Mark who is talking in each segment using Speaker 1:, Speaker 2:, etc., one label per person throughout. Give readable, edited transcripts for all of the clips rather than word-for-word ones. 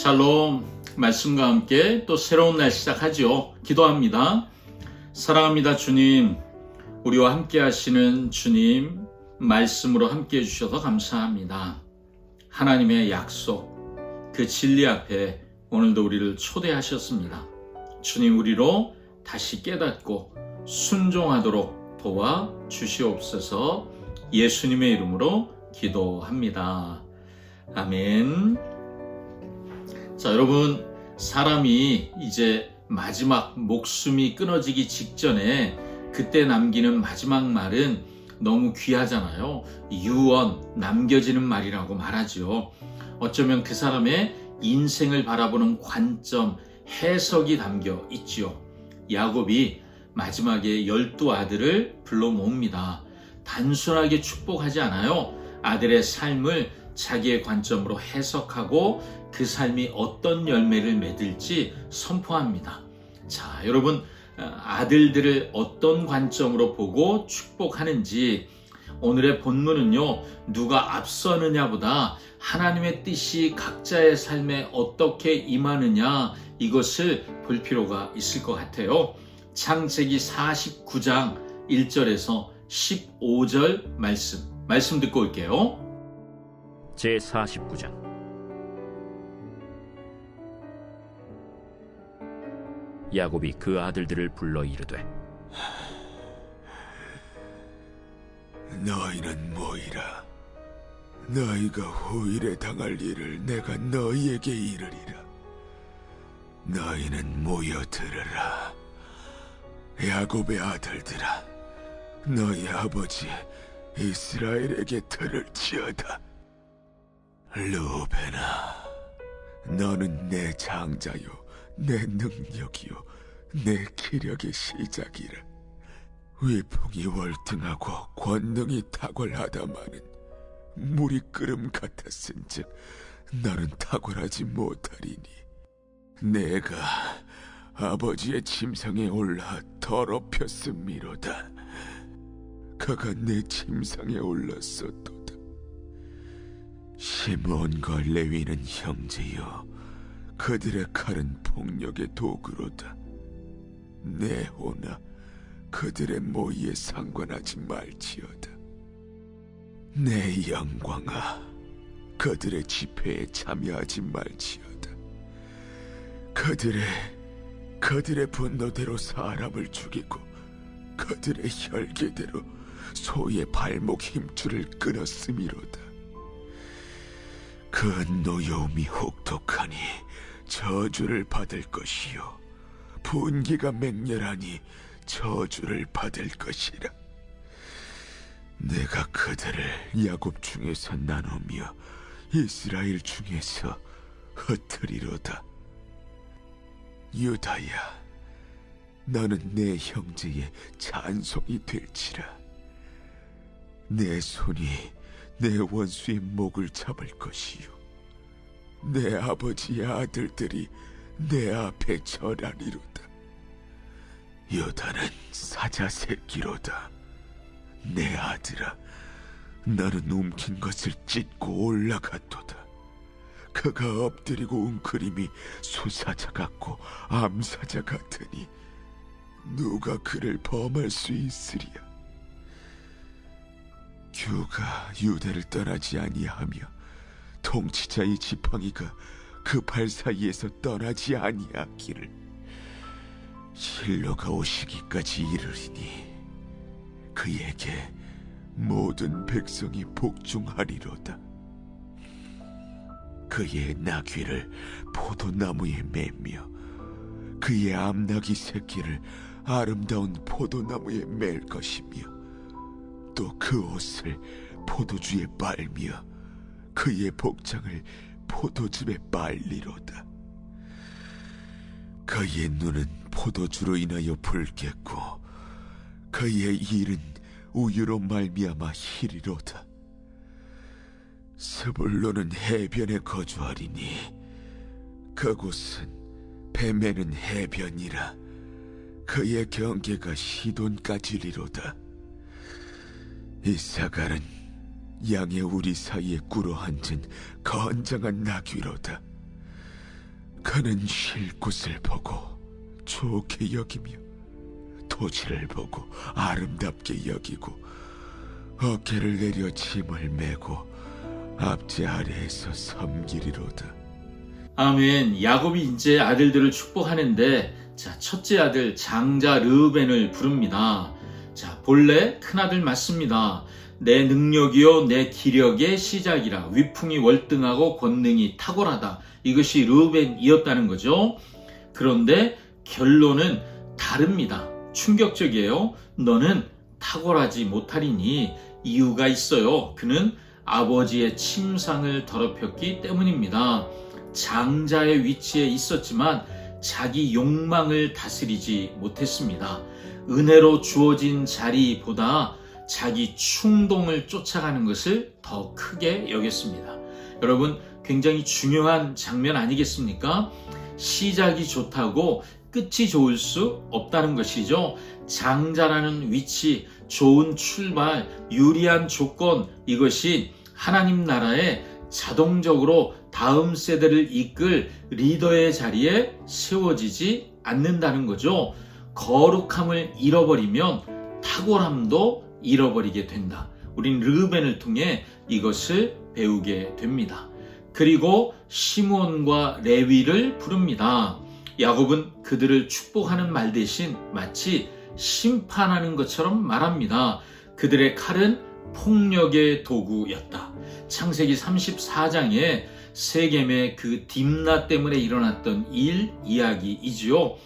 Speaker 1: 샬롬. 말씀과 함께 또 새로운 날 시작하죠. 기도합니다. 사랑합니다 주님, 우리와 함께 하시는 주님, 말씀으로 함께 해주셔서 감사합니다. 하나님의 약속, 그 진리 앞에 오늘도 우리를 초대하셨습니다. 주님, 우리로 다시 깨닫고 순종하도록 도와 주시옵소서. 예수님의 이름으로 기도합니다. 아멘. 자, 여러분, 사람이 이제 마지막 목숨이 끊어지기 직전에 그때 남기는 마지막 말은 너무 귀하잖아요. 유언, 남겨지는 말이라고 말하죠. 어쩌면 그 사람의 인생을 바라보는 관점, 해석이 담겨 있지요. 야곱이 마지막에 12아들을 불러 모읍니다. 단순하게 축복하지 않아요. 아들의 삶을 자기의 관점으로 해석하고 그 삶이 어떤 열매를 맺을지 선포합니다. 자, 여러분, 아들들을 어떤 관점으로 보고 축복하는지, 오늘의 본문은요, 누가 앞서느냐보다 하나님의 뜻이 각자의 삶에 어떻게 임하느냐, 이것을 볼 필요가 있을 것 같아요. 창세기 49장 1절에서 15절 말씀 듣고 올게요.
Speaker 2: 제49장. 야곱이 그 아들들을 불러 이르되,
Speaker 3: 너희는 모이라. 너희가 후일에 당할 일을 내가 너희에게 이르리라. 너희는 모여 들으라. 야곱의 아들들아, 너희 아버지 이스라엘에게 들을지어다. 루벤아, 너는 내 장자요 내 능력이요 내 기력의 시작이라. 위풍이 월등하고 권능이 탁월하다마는 물이 끓음 같았은즉 너는 탁월하지 못하리니, 내가 아버지의 침상에 올라 더럽혔음이로다. 그가 내 침상에 올랐었도다. 시므온과 레위는 형제여, 그들의 칼은 폭력의 도구로다. 네호나, 그들의 모의에 상관하지 말지어다. 내 영광아, 그들의 집회에 참여하지 말지어다. 그들의 분노대로 사람을 죽이고 그들의 혈기대로 소의 발목 힘줄을 끊었음이로다. 그 노여움이 혹독하니 저주를 받을 것이요, 분기가 맹렬하니 저주를 받을 것이라. 내가 그들을 야곱 중에서 나누며 이스라엘 중에서 흩으리로다. 유다야, 너는 내 형제의 찬송이 될지라. 내 손이 내 원수의 목을 잡을 것이요, 내 아버지의 아들들이 내 앞에 절하리로다. 유다는 사자 새끼로다. 내 아들아, 너는 움킨 것을 찢고 올라갔도다. 그가 엎드리고 웅크림이 수사자 같고 암사자 같으니 누가 그를 범할 수 있으리야. 규가 유대를 떠나지 아니하며 통치자의 지팡이가 그 발 사이에서 떠나지 아니하기를, 실로가 오시기까지 이르리니 그에게 모든 백성이 복종하리로다. 그의 나귀를 포도나무에 매며 그의 암나귀 새끼를 아름다운 포도나무에 맬 것이며, 또 그 옷을 포도주에 빨며 그의 복장을 포도즙에 빨리로다. 그의 눈은 포도주로 인하여 붉겠고 그의 일은 우유로 말미암아 희리로다. 스불론은 해변에 거주하리니 그곳은 뱀에는 해변이라. 그의 경계가 시돈까지리로다. 이사갈은 양의 우리 사이에 꿇어 앉은 건장한 나귀로다. 그는 쉴 곳을 보고 좋게 여기며 토지를 보고 아름답게 여기고 어깨를 내려 짐을 메고 압제 아래에서 섬기리로다.
Speaker 1: 아멘. 야곱이 이제 아들들을 축복하는데, 자, 첫째 아들 장자 르우벤을 부릅니다. 자, 본래 큰아들 맞습니다. 내 능력이요 내 기력의 시작이라. 위풍이 월등하고 권능이 탁월하다. 이것이 르우벤이었다는 거죠. 그런데 결론은 다릅니다. 충격적이에요. 너는 탁월하지 못하리니 이유가 있어요. 그는 아버지의 침상을 더럽혔기 때문입니다. 장자의 위치에 있었지만 자기 욕망을 다스리지 못했습니다. 은혜로 주어진 자리보다 자기 충동을 쫓아가는 것을 더 크게 여겼습니다. 여러분, 굉장히 중요한 장면 아니겠습니까? 시작이 좋다고 끝이 좋을 수 없다는 것이죠. 장자라는 위치, 좋은 출발, 유리한 조건, 이것이 하나님 나라에 자동적으로 다음 세대를 이끌 리더의 자리에 세워지지 않는다는 거죠. 거룩함을 잃어버리면 탁월함도 잃어버리게 된다. 우린 르우벤을 통해 이것을 배우게 됩니다. 그리고 시므온과 레위를 부릅니다. 야곱은 그들을 축복하는 말 대신 마치 심판하는 것처럼 말합니다. 그들의 칼은 폭력의 도구였다. 창세기 34장에 세겜의 그 딥나 때문에 일어났던 일 이야기이지요.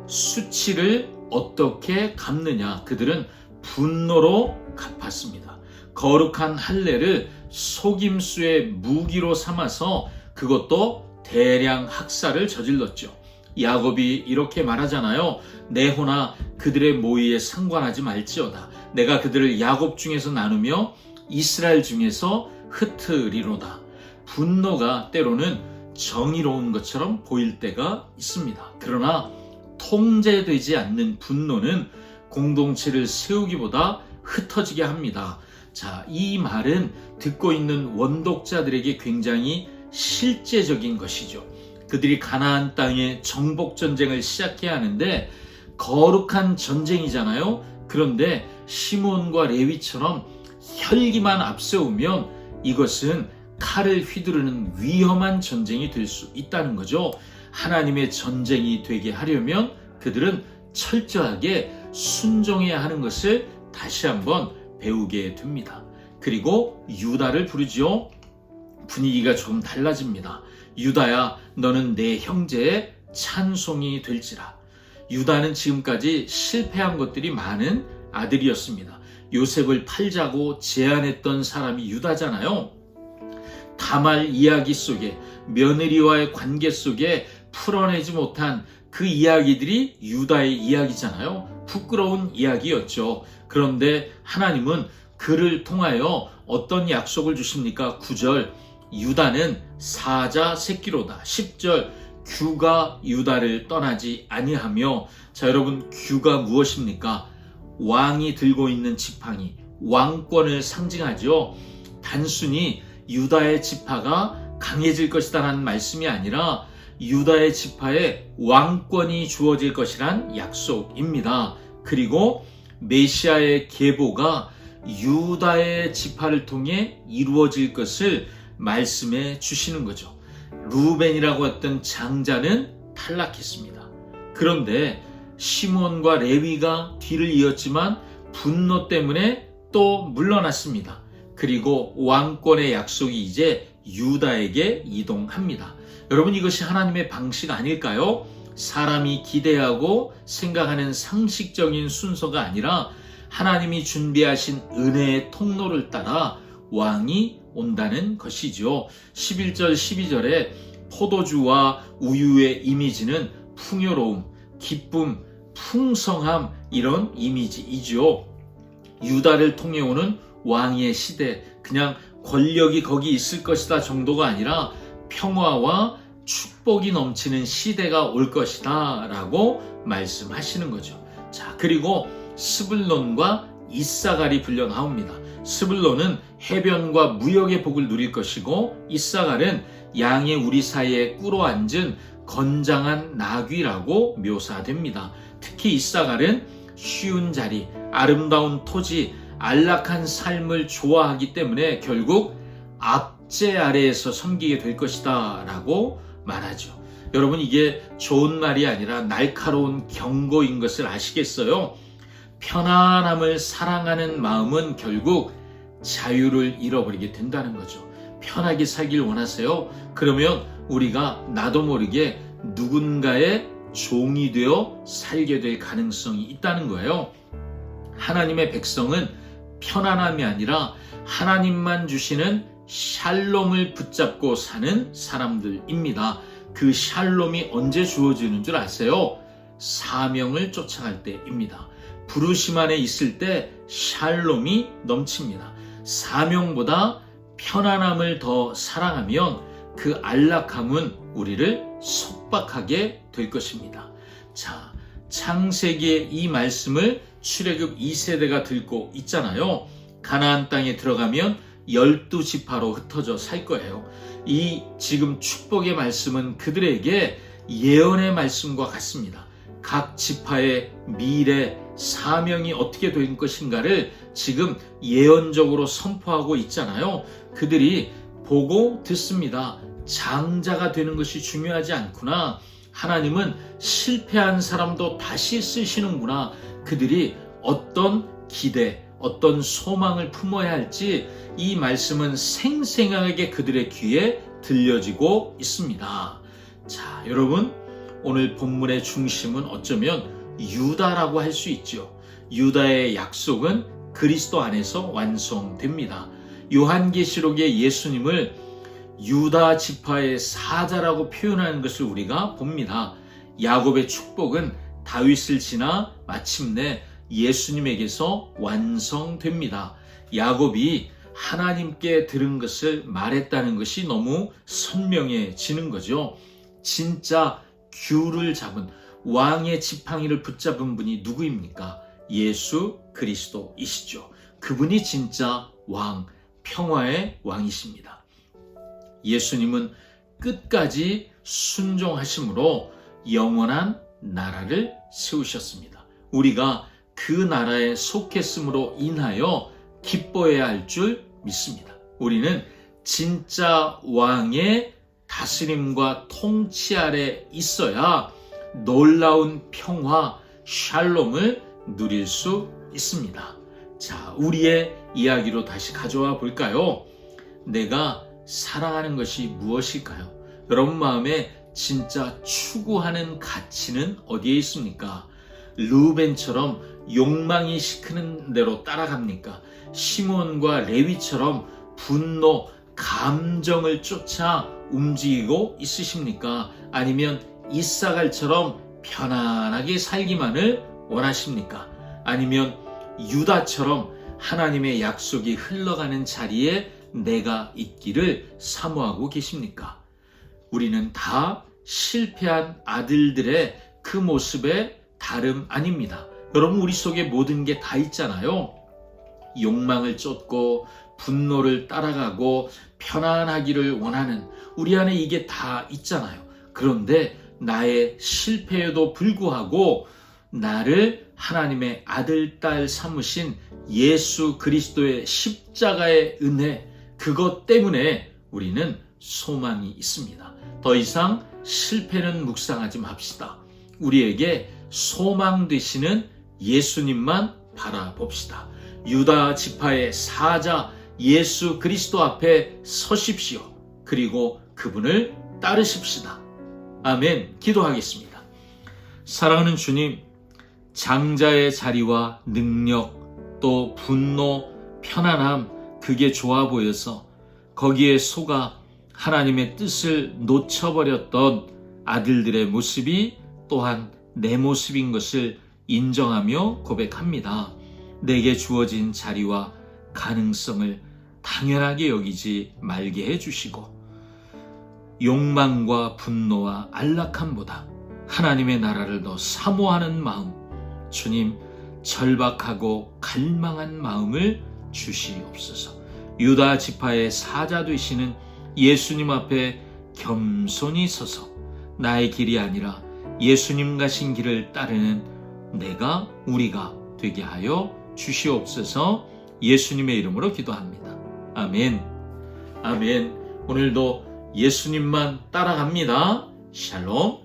Speaker 1: 수치를 어떻게 갚느냐? 그들은 분노로 갚았습니다. 거룩한 할례를 속임수의 무기로 삼아서 그것도 대량 학살을 저질렀죠. 야곱이 이렇게 말하잖아요. 내 호나 그들의 모의에 상관하지 말지어다. 내가 그들을 야곱 중에서 나누며 이스라엘 중에서 흩으리로다. 분노가 때로는 정의로운 것처럼 보일 때가 있습니다. 그러나 통제되지 않는 분노는 공동체를 세우기보다 흩어지게 합니다. 자, 이 말은 듣고 있는 원독자들에게 굉장히 실제적인 것이죠. 그들이 가나안 땅에 정복 전쟁을 시작해야 하는데 거룩한 전쟁이잖아요. 그런데 시므온과 레위처럼 혈기만 앞세우면 이것은 칼을 휘두르는 위험한 전쟁이 될 수 있다는 거죠. 하나님의 전쟁이 되게 하려면 그들은 철저하게 순종해야 하는 것을 다시 한번 배우게 됩니다. 그리고 유다를 부르지요. 분위기가 조금 달라집니다. 유다야, 너는 내 형제의 찬송이 될지라. 유다는 지금까지 실패한 것들이 많은 아들이었습니다. 요셉을 팔자고 제안했던 사람이 유다잖아요. 다말 이야기 속에, 며느리와의 관계 속에 풀어내지 못한 그 이야기들이 유다의 이야기잖아요. 부끄러운 이야기였죠. 그런데 하나님은 그를 통하여 어떤 약속을 주십니까? 9절, 유다는 사자 새끼로다. 10절, 규가 유다를 떠나지 아니하며. 자, 여러분, 규가 무엇입니까? 왕이 들고 있는 지팡이, 왕권을 상징하죠. 단순히 유다의 지파가 강해질 것이다라는 말씀이 아니라 유다의 지파에 왕권이 주어질 것이란 약속입니다. 그리고 메시아의 계보가 유다의 지파를 통해 이루어질 것을 말씀해 주시는 거죠. 루벤이라고 했던 장자는 탈락했습니다. 그런데 시므온과 레위가 뒤를 이었지만 분노 때문에 또 물러났습니다. 그리고 왕권의 약속이 이제 유다에게 이동합니다. 여러분, 이것이 하나님의 방식 아닐까요? 사람이 기대하고 생각하는 상식적인 순서가 아니라 하나님이 준비하신 은혜의 통로를 따라 왕이 온다는 것이죠. 11절 12절에 포도주와 우유의 이미지는 풍요로움, 기쁨, 풍성함, 이런 이미지이죠. 유다를 통해 오는 왕의 시대, 그냥 권력이 거기 있을 것이다 정도가 아니라 평화와 축복이 넘치는 시대가 올 것이다 라고 말씀하시는 거죠. 자, 그리고 스불론과 이사갈이 불려 나옵니다. 스불론은 해변과 무역의 복을 누릴 것이고, 이사갈은 양의 우리 사이에 꿇어 앉은 건장한 나귀라고 묘사됩니다. 특히 이사갈은 쉬운 자리, 아름다운 토지, 안락한 삶을 좋아하기 때문에 결국 압제 아래에서 섬기게 될 것이다 라고 말하죠. 여러분, 이게 좋은 말이 아니라 날카로운 경고인 것을 아시겠어요? 편안함을 사랑하는 마음은 결국 자유를 잃어버리게 된다는 거죠. 편하게 살길 원하세요? 그러면 우리가 나도 모르게 누군가의 종이 되어 살게 될 가능성이 있다는 거예요. 하나님의 백성은 편안함이 아니라 하나님만 주시는 샬롬을 붙잡고 사는 사람들입니다. 그 샬롬이 언제 주어지는 줄 아세요? 사명을 쫓아갈 때입니다. 부르심 안에 있을 때 샬롬이 넘칩니다. 사명보다 편안함을 더 사랑하면 그 안락함은 우리를 속박하게 될 것입니다. 자, 창세기의 이 말씀을 출애굽 2세대가 듣고 있잖아요. 가나안 땅에 들어가면 12지파로 흩어져 살 거예요. 이 지금 축복의 말씀은 그들에게 예언의 말씀과 같습니다. 각 지파의 미래, 사명이 어떻게 될 것인가를 지금 예언적으로 선포하고 있잖아요. 그들이 보고 듣습니다. 장자가 되는 것이 중요하지 않구나. 하나님은 실패한 사람도 다시 쓰시는구나. 그들이 어떤 기대, 어떤 소망을 품어야 할지 이 말씀은 생생하게 그들의 귀에 들려지고 있습니다. 자, 여러분, 오늘 본문의 중심은 어쩌면 유다라고 할 수 있죠. 유다의 약속은 그리스도 안에서 완성됩니다. 요한계시록의 예수님을 유다 지파의 사자라고 표현하는 것을 우리가 봅니다. 야곱의 축복은 다윗을 지나 마침내 예수님에게서 완성됩니다. 야곱이 하나님께 들은 것을 말했다는 것이 너무 선명해지는 거죠. 진짜 규를 잡은 왕의 지팡이를 붙잡은 분이 누구입니까? 예수 그리스도이시죠. 그분이 진짜 왕, 평화의 왕이십니다. 예수님은 끝까지 순종하심으로 영원한 나라를 세우셨습니다. 우리가 그 나라에 속했음으로 인하여 기뻐해야 할 줄 믿습니다. 우리는 진짜 왕의 다스림과 통치 아래 있어야 놀라운 평화, 샬롬을 누릴 수 있습니다. 자, 우리의 이야기로 다시 가져와 볼까요? 내가 사랑하는 것이 무엇일까요? 여러분 마음에 진짜 추구하는 가치는 어디에 있습니까? 르우벤처럼 욕망이 시키는 대로 따라갑니까? 시몬과 레위처럼 분노, 감정을 쫓아 움직이고 있으십니까? 아니면 이사갈처럼 편안하게 살기만을 원하십니까? 아니면 유다처럼 하나님의 약속이 흘러가는 자리에 내가 있기를 사모하고 계십니까? 우리는 다 실패한 아들들의 그 모습에 다름 아닙니다. 여러분, 우리 속에 모든 게 다 있잖아요. 욕망을 쫓고 분노를 따라가고 편안하기를 원하는 우리 안에 이게 다 있잖아요. 그런데 나의 실패에도 불구하고 나를 하나님의 아들, 딸 삼으신 예수 그리스도의 십자가의 은혜, 그것 때문에 우리는 소망이 있습니다. 더 이상 실패는 묵상하지 맙시다. 우리에게 소망 되시는 예수님만 바라봅시다. 유다 지파의 사자 예수 그리스도 앞에 서십시오. 그리고 그분을 따르십시다. 아멘. 기도하겠습니다. 사랑하는 주님, 장자의 자리와 능력, 또 분노, 편안함, 그게 좋아 보여서 거기에 속아 하나님의 뜻을 놓쳐버렸던 아들들의 모습이 또한 내 모습인 것을 인정하며 고백합니다. 내게 주어진 자리와 가능성을 당연하게 여기지 말게 해주시고 욕망과 분노와 안락함보다 하나님의 나라를 더 사모하는 마음, 주님, 절박하고 갈망한 마음을 주시옵소서. 유다 지파의 사자 되시는 예수님 앞에 겸손히 서서 나의 길이 아니라 예수님 가신 길을 따르는 내가, 우리가 되게 하여 주시옵소서. 예수님의 이름으로 기도합니다. 아멘. 아멘. 오늘도 예수님만 따라갑니다. 샬롬.